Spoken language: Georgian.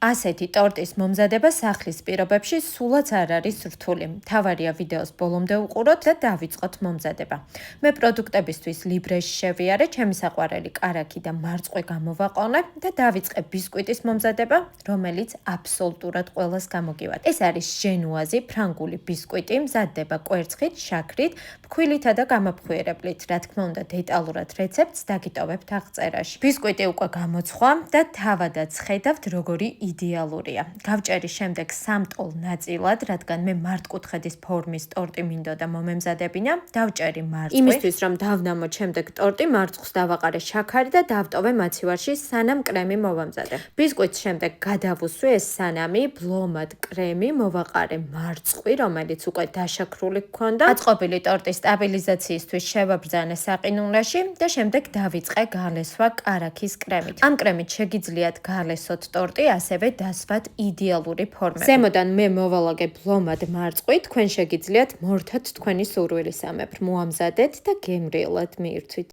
ასეთი ტორტის მომზადება სახლის პირობებში სულაც არ არის რთული. მთავარია ვიდეოს ბოლომდე უყუროთ და დავიწყოთ მომზადება. მე პროდუქტებისთვის ლიბრეში შევიარე, ჩემი საყვარელი კარაქი და მარწყვი გამოვაყოლე და დავიწყე ბისკვიტის მომზადება, რომელიც აბსოლუტურად ყველას გამოგივათ. ეს არის ჟენუაზი, ფრანგული ბისკვიტი, მზადდება კვერცხით, შაქრით, ფქვილითა და გამაფხვიერებლით. რა თქმა უნდა, დეტალურად რეცეპტს დაგიტოვებთ აღწერაში. ბისკვიტი უკვე გამოცხვა და თავადაც ხედავთ, როგორი იდეალურია. გავჭერი შემდეგ სამტოლ ნაწილად, რადგან მე მართკუთხედის ფორმის ტორტი მინდოდა მომემზადებინა, დავჭერი მარწყვი. იმისთვის, რომ დავნამოთ შემდეგ ტორტი, მარწყვს დავაყარე შაქარი და დავტოვე მაცივარში, სანამ კრემი მოვამზადე. ბისკვიტს შემდეგ გადავუსვი ეს სანამი, ბლომად კრემი, მოვაყარე მარწყვი, რომელიც უკვე დაშაქრული გქონდა. აწყობილი ტორტის სტაბილიზაციისთვის შევაბრძანე საყინულაში და შემდეგ დავიწყე გალესვა კარაქის კრემით. ამ კრემით შეგიძლიათ გალესოთ ტორტი, ასევე დასვათ იდეალური ფორმები. ზემოდან მე მოვალაგე ბლომად მარწყვი, თქვენ შეგიძლიათ მორთად თქვენი სურვილისამებრ მოამზადეთ და გემრიელად მიირთვით.